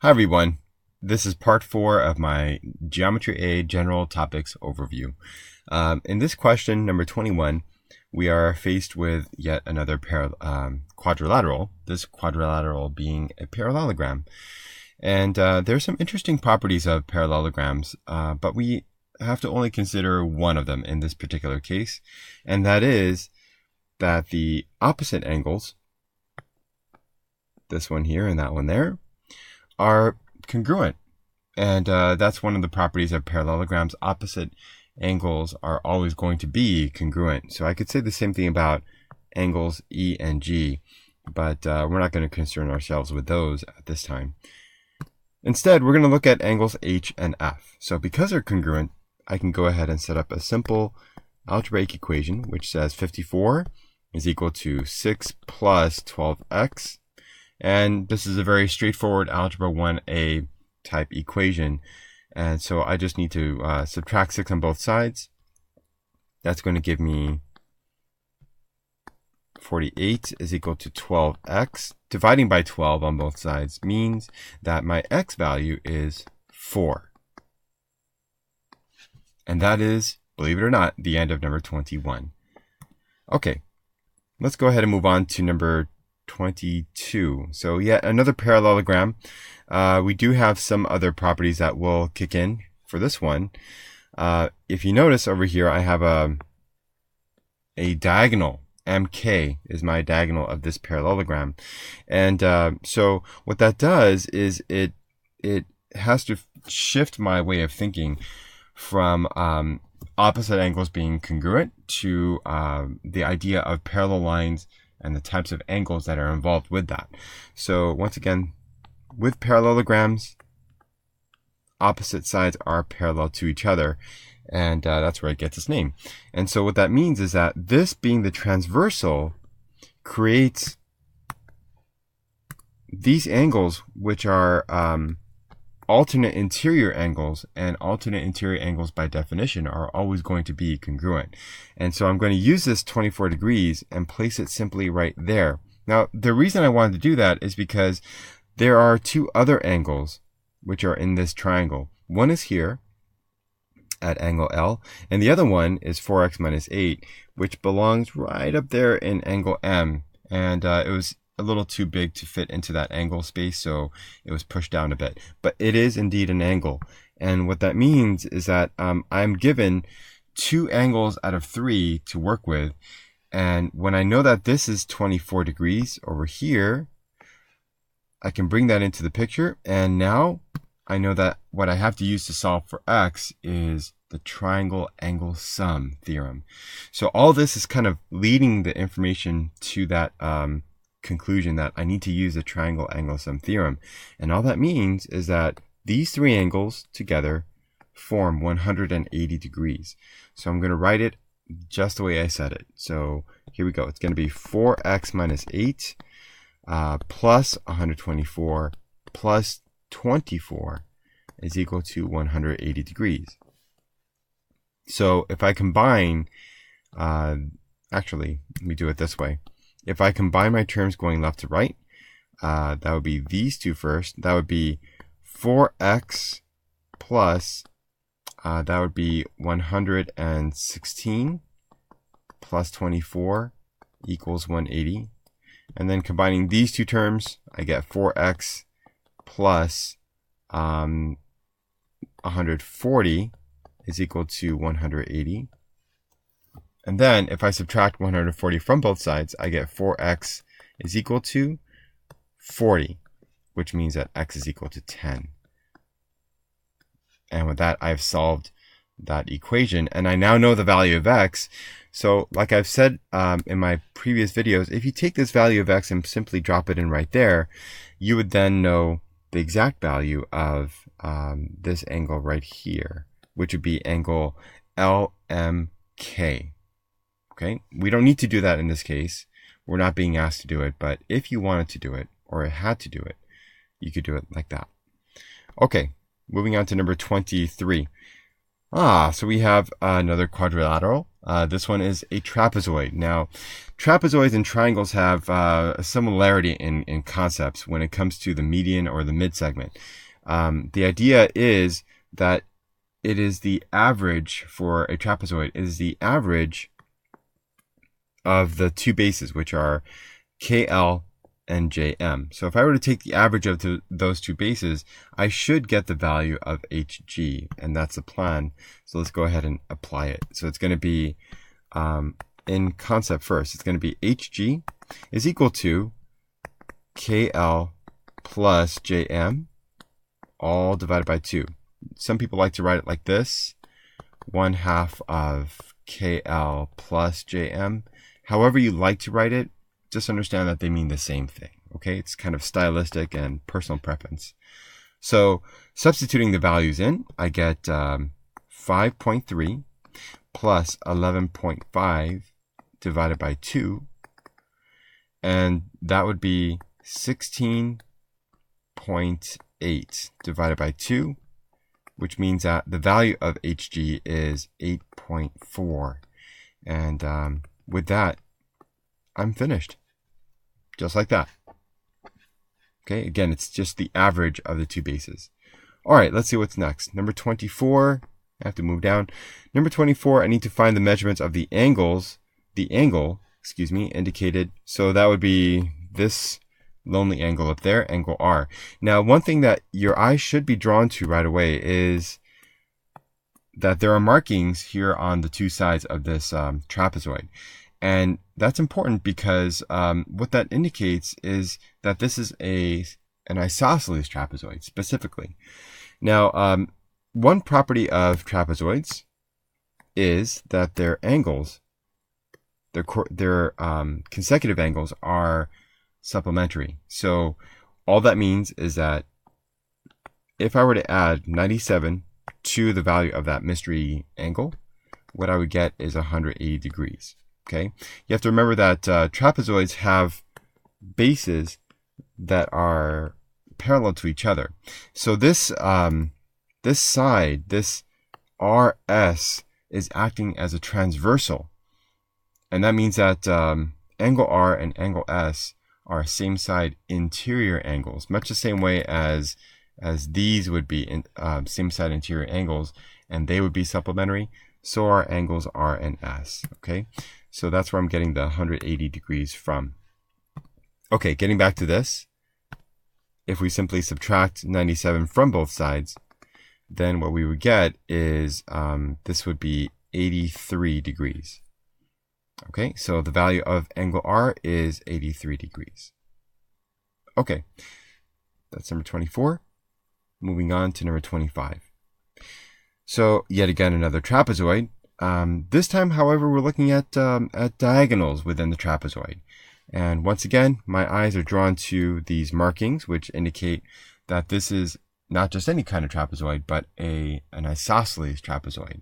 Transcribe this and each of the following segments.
Hi everyone, this is part 4 of my Geometry A General Topics Overview. In this question, number 21, we are faced with yet another quadrilateral, this quadrilateral being a parallelogram. And there's some interesting properties of parallelograms, but we have to only consider one of them in this particular case, and that is that the opposite angles, this one here and that one there, are congruent. And that's one of the properties of parallelograms. Opposite angles are always going to be congruent. So I could say the same thing about angles E and G, but we're not going to concern ourselves with those at this time. Instead, we're going to look at angles H and F. So because they're congruent, I can go ahead and set up a simple algebraic equation, which says 54 is equal to 6 plus 12x. And this is a very straightforward Algebra 1a type equation. And so I just need to subtract 6 on both sides. That's going to give me 48 is equal to 12x. Dividing by 12 on both sides means that my x value is 4. And that is, believe it or not, the end of number 21. Okay, let's go ahead and move on to number 22. So yet another parallelogram. We do have some other properties that will kick in for this one. If you notice over here, I have a diagonal. MK is my diagonal of this parallelogram. And so what that does is it has to shift my way of thinking from opposite angles being congruent to the idea of parallel lines and the types of angles that are involved with that. So once again, with parallelograms, opposite sides are parallel to each other, and that's where it gets its name. And so what that means is that this being the transversal creates these angles, which are alternate interior angles, and alternate interior angles by definition are always going to be congruent. And so I'm going to use this 24 degrees and place it simply right there. Now, the reason I wanted to do that is because there are two other angles which are in this triangle. One is here at angle L, and the other one is 4x minus 8, which belongs right up there in angle M. And it was a little too big to fit into that angle space, so it was pushed down a bit. But it is indeed an angle. And what that means is that I'm given 2 angles out of 3 to work with. And when I know that this is 24 degrees over here, I can bring that into the picture. And now I know that what I have to use to solve for x is the triangle angle sum theorem. So all this is kind of leading the information to that conclusion that I need to use the triangle angle sum theorem. And all that means is that these 3 angles together form 180 degrees. So I'm going to write it just the way I said it. So here we go. It's going to be 4x minus 8 plus 124 plus 24 is equal to 180 degrees. So if I combine, actually, let me do it this way. If I combine my terms going left to right, that would be these two first. That would be 4x plus, that would be 116 plus 24 equals 180. And then combining these two terms, I get 4x plus 140 is equal to 180. And then if I subtract 140 from both sides, I get 4x is equal to 40, which means that x is equal to 10. And with that, I've solved that equation, and I now know the value of x. So like I've said in my previous videos, if you take this value of x and simply drop it in right there, you would then know the exact value of this angle right here, which would be angle LMK. Okay, we don't need to do that in this case. We're not being asked to do it, but if you wanted to do it or had to do it, you could do it like that. Okay, moving on to number 23. So we have another quadrilateral. This one is a trapezoid. Now, trapezoids and triangles have a similarity in concepts when it comes to the median or the midsegment. The idea is that it is the average for a trapezoid. It is the average of the two bases, which are KL and JM. So if I were to take the average of those two bases, I should get the value of HG, and that's the plan. So let's go ahead and apply it. So it's going to be, in concept first, it's going to be HG is equal to KL plus JM, all divided by 2. Some people like to write it like this, 1/2 of KL plus JM. However you like to write it, just understand that they mean the same thing, okay? It's kind of stylistic and personal preference. So substituting the values in, I get 5.3 plus 11.5 divided by 2, and that would be 16.8 divided by 2, which means that the value of HG is 8.4. And with that, I'm finished. Just like that. Okay, again, it's just the average of the two bases. All right, let's see what's next. Number 24, I have to move down. Number 24, I need to find the measurements of the angles, indicated. So that would be this lonely angle up there, angle R. Now, one thing that your eye should be drawn to right away is that there are markings here on the two sides of this trapezoid. And that's important because what that indicates is that this is an isosceles trapezoid specifically. Now, one property of trapezoids is that their angles, their consecutive angles are supplementary. So all that means is that if I were to add 97 to the value of that mystery angle, what I would get is 180 degrees. Okay, you have to remember that trapezoids have bases that are parallel to each other. So this this side, this RS, is acting as a transversal, and that means that angle R and angle S are same side interior angles, much the same way as these would be same side interior angles, and they would be supplementary. So are angles R and S. Okay. So that's where I'm getting the 180 degrees from. Okay, getting back to this, if we simply subtract 97 from both sides, then what we would get is this would be 83 degrees. Okay, so the value of angle R is 83 degrees. Okay, that's number 24. Moving on to number 25. So yet again, another trapezoid. This time, however, we're looking at diagonals within the trapezoid. And once again, my eyes are drawn to these markings, which indicate that this is not just any kind of trapezoid, but an isosceles trapezoid.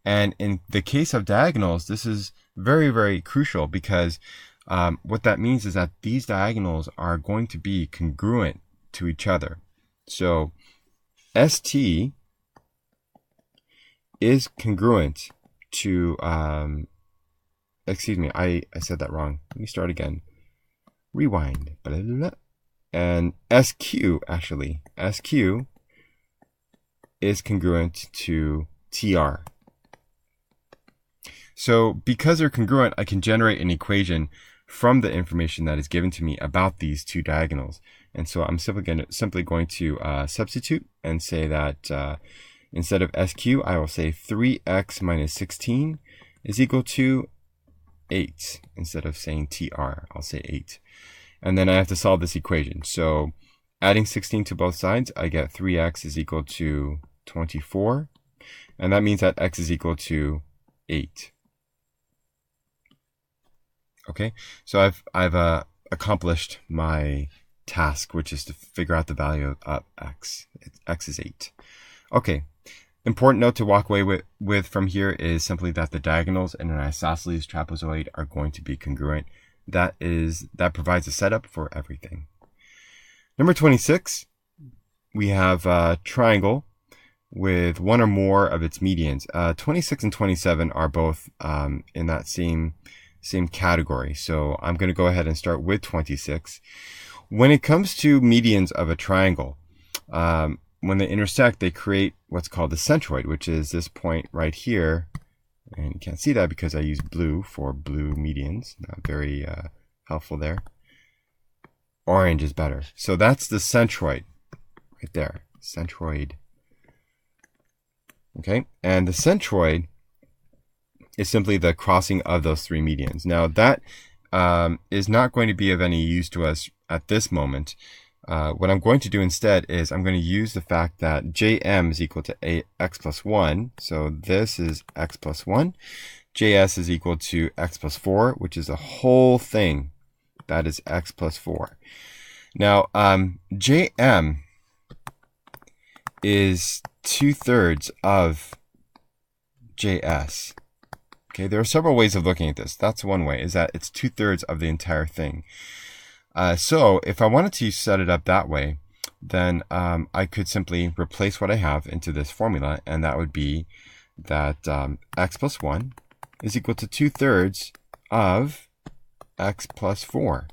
And in the case of diagonals, this is very, very crucial because what that means is that these diagonals are going to be congruent to each other. So ST is congruent to, excuse me, I said that wrong. Let me start again. Rewind. Blah, blah, blah. And SQ, actually, SQ is congruent to TR. So because they're congruent, I can generate an equation from the information that is given to me about these two diagonals. And so I'm simply going to substitute and say that instead of SQ, I will say 3x minus 16 is equal to 8. Instead of saying TR, I'll say 8. And then I have to solve this equation. So adding 16 to both sides, I get 3x is equal to 24. And that means that x is equal to 8. Okay, so I've accomplished my task, which is to figure out the value of x. X is 8. Okay, important note to walk away with from here is simply that the diagonals in an isosceles trapezoid are going to be congruent. That provides a setup for everything. Number 26, we have a triangle with one or more of its medians. 26 and 27 are both in that same category. So I'm going to go ahead and start with 26. When it comes to medians of a triangle, when they intersect, they create what's called the centroid, which is this point right here. And you can't see that because I use blue for blue medians. Not very helpful there. Orange is better. So that's the centroid right there. Centroid. Okay, and the centroid is simply the crossing of those three medians. Now that is not going to be of any use to us at this moment. What I'm going to do instead is I'm going to use the fact that Jm is equal to x plus 1. So this is x plus 1. Js is equal to x plus 4, which is a whole thing. That is x plus 4. Now, Jm is 2/3 of Js. Okay, there are several ways of looking at this. That's one way, is that it's 2/3 of the entire thing. So if I wanted to set it up that way, then I could simply replace what I have into this formula, and that would be that x plus 1 is equal to 2/3 of x plus 4.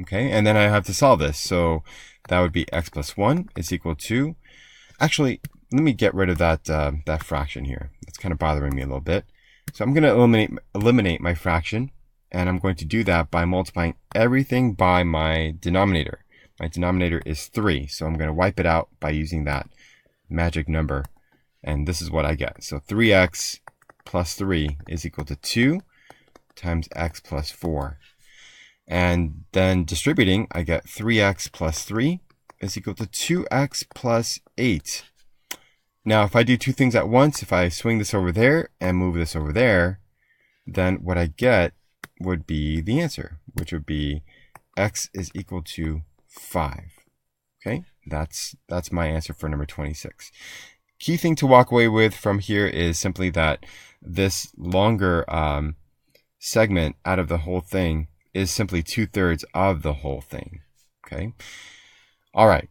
Okay, and then I have to solve this. So that would be x plus 1 is equal to, actually, let me get rid of that fraction here. That's kind of bothering me a little bit. So I'm going to eliminate my fraction, and I'm going to do that by multiplying everything by my denominator. My denominator is 3, so I'm going to wipe it out by using that magic number, and this is what I get. So 3x plus 3 is equal to 2 times x plus 4. And then distributing, I get 3x plus 3 is equal to 2x plus 8. Now, if I do two things at once, if I swing this over there and move this over there, then what I get would be the answer, which would be x is equal to 5. Okay, that's my answer for number 26. Key thing to walk away with from here is simply that this longer segment out of the whole thing is simply 2/3 of the whole thing. Okay, all right,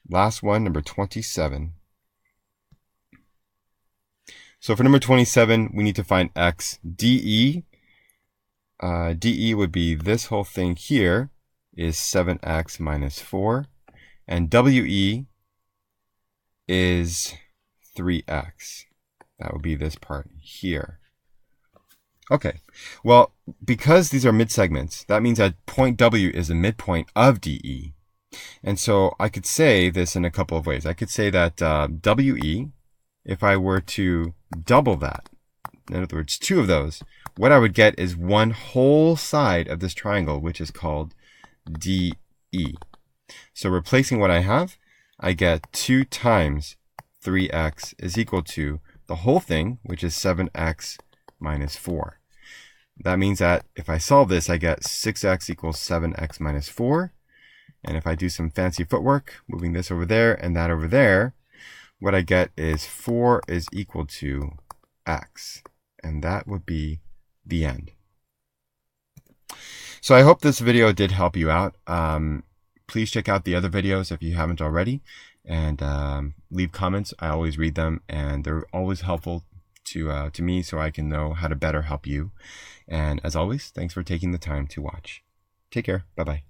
last one, number 27. So for number 27, we need to find x. dE would be this whole thing here is 7x minus 4. And WE is 3x. That would be this part here. Okay, well, because these are mid-segments, that means that point W is the midpoint of DE. And so I could say this in a couple of ways. I could say that WE, if I were to double that, in other words, two of those, what I would get is one whole side of this triangle, which is called DE. So replacing what I have, I get 2 times 3x is equal to the whole thing, which is 7x minus 4. That means that if I solve this, I get 6x equals 7x minus 4. And if I do some fancy footwork, moving this over there and that over there, what I get is 4 is equal to x. And that would be the end. So I hope this video did help you out. Please check out the other videos if you haven't already, and leave comments. I always read them, and they're always helpful to me, so I can know how to better help you. And as always, thanks for taking the time to watch. Take care. Bye-bye.